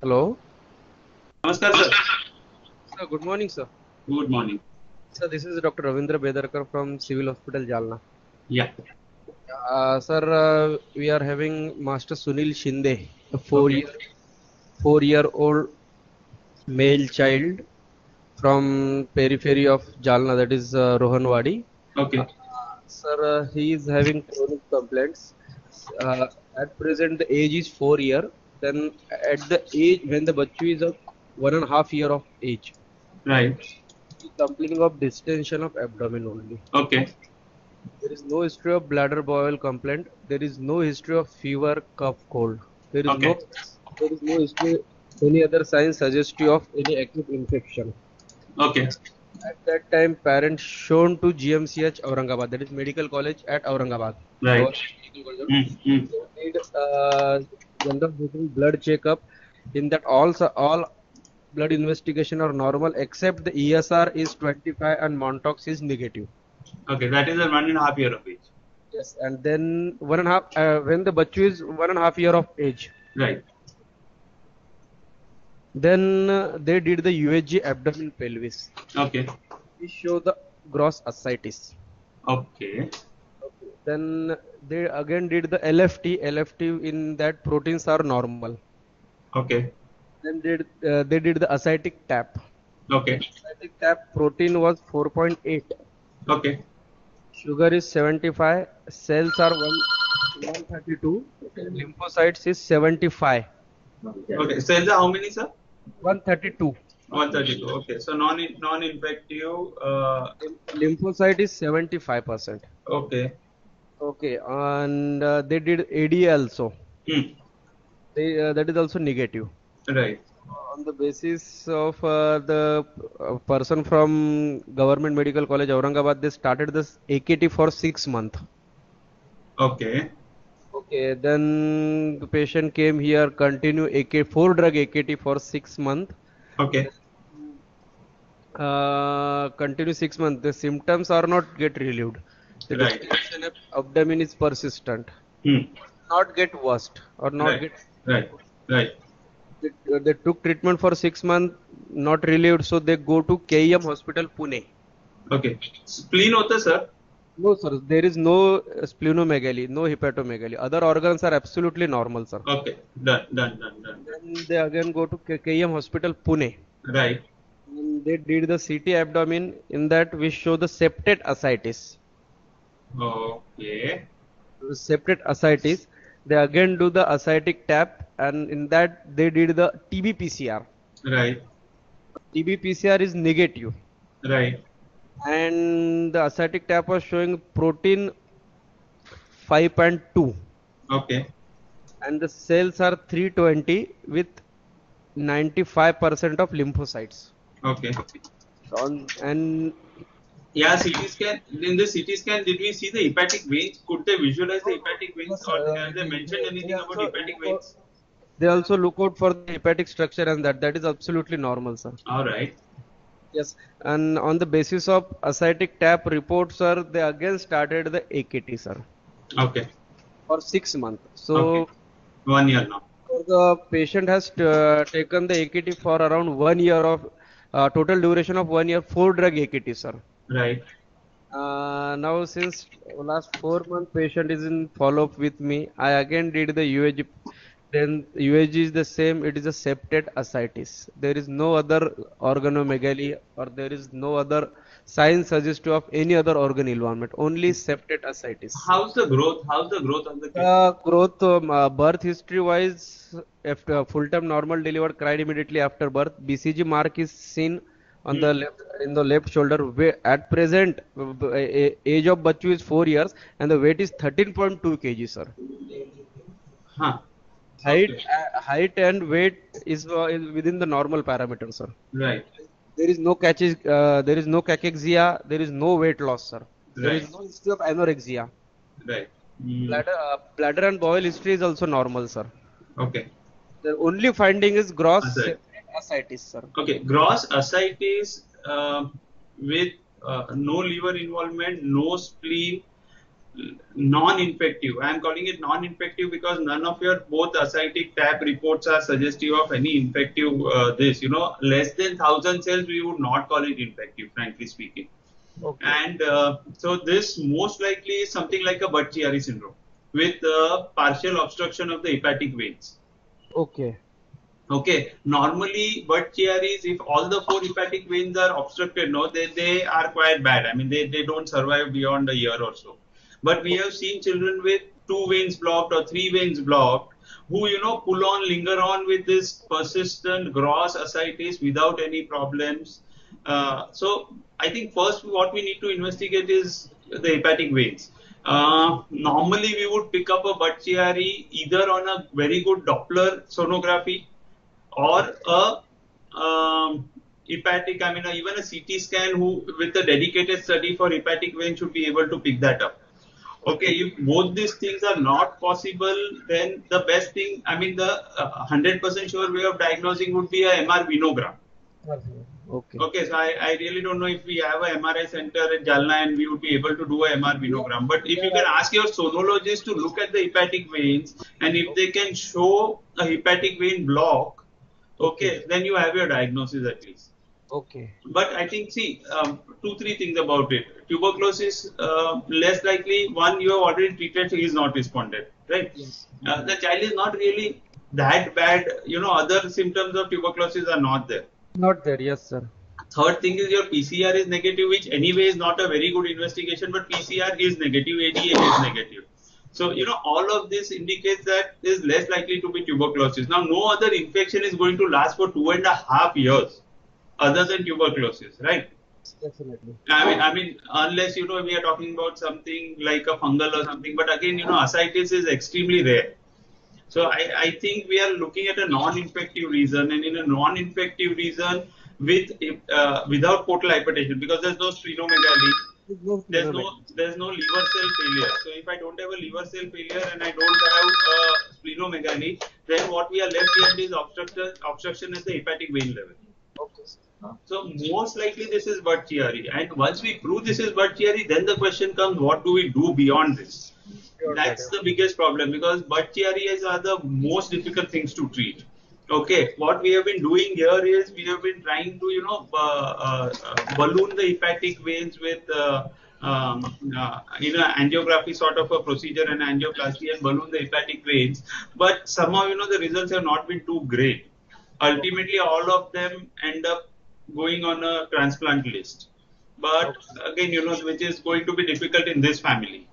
Hello. Namaskar, sir. Sir, good morning, sir. Good morning. Sir, this is Dr. Ravindra Bedarkar from Civil Hospital, Jalna. Yeah. Sir, we are having Master Sunil Shinde, a Okay. four-year-old male child from periphery of Jalna, that is Rohanwadi. Uh, Okay. Sir, he is having chronic complaints. Uh, at present, the age is 4 year. Then, at the age when the bachu is of 1.5 year of age, Right. he is complaining of distension of abdomen only. Okay. There is no history of bladder bowel complaint. There is no history of fever, cough, cold. There is no Okay. there is no history any other sign suggestive of any acute infection. Okay. At that time, parents shown to GMCH Aurangabad, that is Medical College at Aurangabad, Right. Government Medical College. Mm, mm. They did general routine blood checkup. In that, all blood investigation are normal except the ESR is 25 and Montox is negative. Okay. That is a 1.5 year of age. Yes, and then 1.5 when the bachu is 1.5 year of age, Right. then they did the UHG abdomen pelvis. Okay. We show the gross ascites. Okay. Okay. Then they again did the LFT. LFT in that proteins are normal. Okay. Then they did the ascitic tap. In Okay. ascitic tap, protein was 4.8. Okay. Sugar is 75. Cells are 132. Lymphocytes is 75. Okay. Cells are how many, sir? 132. 132. Okay. So non-infective. Lymphocyte is 75%. Okay. Okay, and they did ADA also. Hmm. That is also negative. Right. On the basis of the person from Government Medical College Aurangabad, they started this AKT for 6 months. Okay. Okay, then the patient came here, continue AK 4 drug AKT for 6 months. Okay. Continue 6 months. The symptoms are not get relieved. The Right. distension of abdomen is persistent. Hmm. Not get worse or not Right. get. Right. Right. They took treatment for 6 months, not relieved, so they go to KEM Hospital, Pune. Okay. Spleen होता है, sir? No, sir, there is no splenomegaly, no hepatomegaly. Other organs are absolutely normal, sir. Okay. Done. Done. Done. Done. Done. Then they again go to KEM Hospital, Pune. Right. And they did the CT abdomen. In that, we show the septate ascites. Okay. Septate ascites. They again do the ascitic tap, and in that, they did the TB PCR. Right. TB PCR is negative. Right. And the ascitic tap was showing protein 5.2 Okay. and the cells are 320 with 95% of lymphocytes Okay. and Yeah, CT scan. In the CT scan, did we see the hepatic veins? Could they visualize the hepatic veins, yes, or have they mentioned anything about hepatic veins? they also look out for the hepatic structure and that is absolutely normal, sir. All right. Yes, and on the basis of ascitic tap reports, sir, they again started the AKT, sir, Okay. for 6 months. Okay. So 1 year now. the patient has taken the AKT for around 1 year of total duration of 1 year, 4 drug AKT, sir. Right. Now since last 4 months, patient is in follow-up with me. I again did the UAG. Then UAG is the same. It is a septate ascites. There is no other organomegaly or there is no other sign suggestive of any other organ involvement. Only septate ascites. How's the growth? How's the growth of the kid? Growth, birth history wise, after full-term normal delivered, cried immediately after birth. BCG mark is seen on Hmm. the left in the left shoulder. At present, age of Bachu is 4 years and the weight is 13.2 kg, sir. Huh. Height, Okay. height and weight is within the normal parameters, sir. Right. There is no there is no cachexia, there is no weight loss, sir. There is Right. no history of anorexia. Right. Mm. Bladder and bowel history is also normal, sir. Okay. The only finding is gross Aside. septic ascites, sir. Okay. Gross ascites with no liver involvement, no spleen, non-infective. I am calling it non-infective because none of your both ascitic TAP reports are suggestive of any infective less than 1,000 cells we would not call it infective, frankly speaking. Okay. And so this most likely is something like a Budd-Chiari syndrome with partial obstruction of the hepatic veins. Okay. Okay, normally Budd-Chiaris, if all the 4 hepatic veins are obstructed, no, they are quite bad. I mean, they don't survive beyond a year or so. But we have seen children with 2 veins blocked or 3 veins blocked who, pull on, linger on with this persistent gross ascites without any problems. So I think first what we need to investigate is the hepatic veins. Normally we would pick up a Budd-Chiari either on a very good Doppler sonography or a hepatic, I mean, even a CT scan who with a dedicated study for hepatic vein should be able to pick that up. Okay, if both these things are not possible, then the best thing, I mean, the 100% sure way of diagnosing would be a MR venogram. Okay. Okay, so I really don't know if we have a MRI center at Jalna and we would be able to do a MR venogram. But if you can ask your sonologist to look at the hepatic veins and if they can show a hepatic vein block, okay, then you have your diagnosis at least. Okay. But I think, see, 2-3 things about it. Tuberculosis, less likely, one you have already treated, so he is not responded, right? Yes. The child is not really that bad. Other symptoms of tuberculosis are not there. Not there, yes, sir. Third thing is your PCR is negative, which anyway is not a very good investigation, but PCR is negative, ADA is negative. So, all of this indicates that is less likely to be tuberculosis. Now, no other infection is going to last for 2.5 years other than tuberculosis, right? Definitely. I mean, unless, we are talking about something like a fungal or something, but again, ascites is extremely rare. So I think we are looking at a non-infective reason, and in a non-infective reason without portal hypertension, because there's no splenomegaly, there's no liver cell failure. So if I don't have a liver cell failure and I don't have splenomegaly, then what we are left behind is obstruction at the hepatic vein level. Okay. So most likely this is Budd-Chiari, and once we prove this is Budd-Chiari, then the question comes: what do we do beyond this? That's the biggest problem, because Budd-Chiaris are the most difficult things to treat. Okay, what we have been doing here is we have been trying to balloon the hepatic veins with angiography sort of a procedure and angioplasty and balloon the hepatic veins, but somehow the results have not been too great. Ultimately, all of them end up going on a transplant list, but again, which is going to be difficult in this family.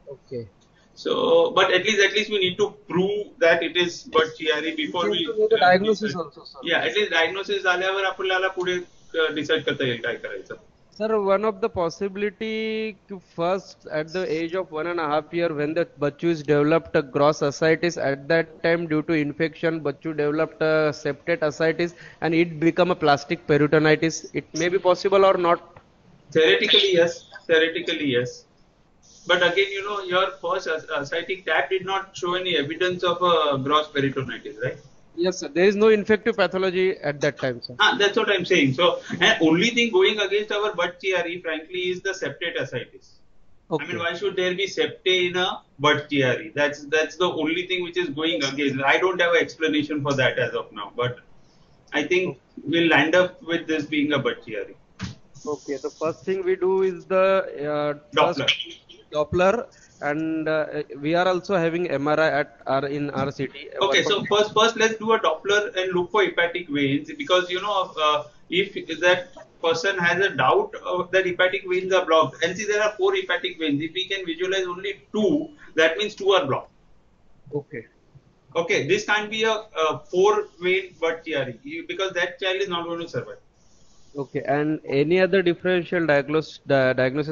Okay. So, but at least we need to prove that it is Budd-Chiari before we the diagnosis also, sir. Yeah, at least diagnosis झाल्यावर आपल्याला पुढे decide करता येईल काय करायचं. Sir, one of the possibility first at the age of 1.5 years when the Bachchu is developed a gross ascites, at that time due to infection Bachchu developed a septate ascites and it become a plastic peritonitis. It may be possible or not? Theoretically yes. But again, your first ascitic TAP did not show any evidence of a gross peritonitis, right? Yes, sir. There is no infective pathology at that time, sir. That's what I'm saying. So, and only thing going against our Budd-Chiari, frankly, is the septate ascites. Okay. I mean, why should there be septate in a Budd-Chiari? That's the only thing which is going against. I don't have an explanation for that as of now, but I think we'll land up with this being a Budd-Chiari. Okay, the first thing we do is the Doppler, and we are also having MRI in our city. Okay, so first let's do a Doppler and look for hepatic veins, because if that person has a doubt that hepatic veins are blocked, and see there are 4 hepatic veins. If we can visualize only 2, that means 2 are blocked. Okay, this can't be a 4-vein Budd-Chiari, because that child is not going to survive. Okay, and any other differential diagnosis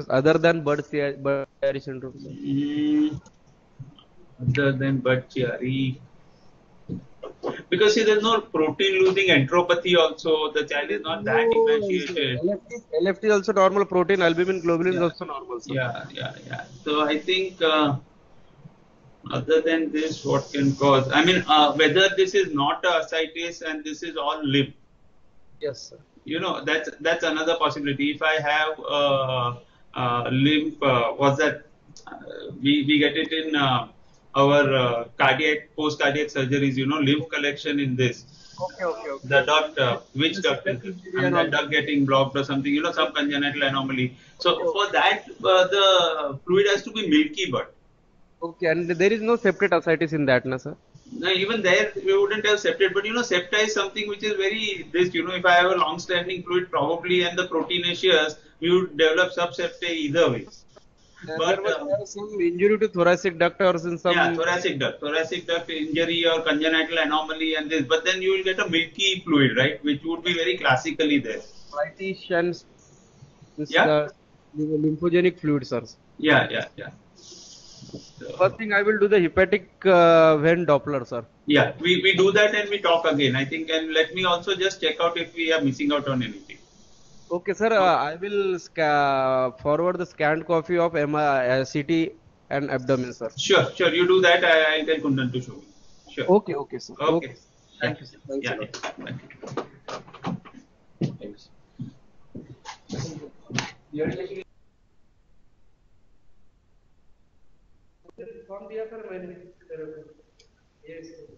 other than Budd-Chiari syndrome? Other than Budd-Chiari, because see, there's no protein losing enteropathy also. The child is not that emaciated. LFT is also normal. Protein albumin globulin is also normal. Sir. Yeah. So I think other than this, what can cause? I mean, whether this is not a ascites and this is all lymph. Yes, sir. That's another possibility. If I have lymph, what's that? we get it in our cardiac post cardiac surgeries. You know, lymph collection in this. Okay, okay, The okay. duct, which duct Vesical is it? I injury mean, and the all. duct getting blocked or something. You know, some congenital anomaly. Okay, So okay. for that, the fluid has to be milky, but Okay, and there is no septate ascites in that, na sir? now, even there, we wouldn't have septate. But you know, septa is something which is very this. You know, if I have a long-standing fluid, probably and the proteinaceous, we would develop subseptate either ways. There But was some injury to thoracic duct or in yeah, some thoracic duct injury or congenital anomaly and this. But then you will get a milky fluid, right, which would be very classically there. whitish and Yeah, lymphogenic fluid, sir. yeah. First So, thing I will do the hepatic vein Doppler, sir. yeah, we do that and we talk again. I think, and let me also just check out if we are missing out on anything. Okay, sir. I will forward the scanned copy of CT and abdomen, sir. Sure. You do that. I'll tell Kundan to show me. Sure. Okay, okay, sir. Okay. Okay. Yeah. Thank you, sir. Thanks a lot. Bye. Thanks. Form दिया sir मैंने। Yes.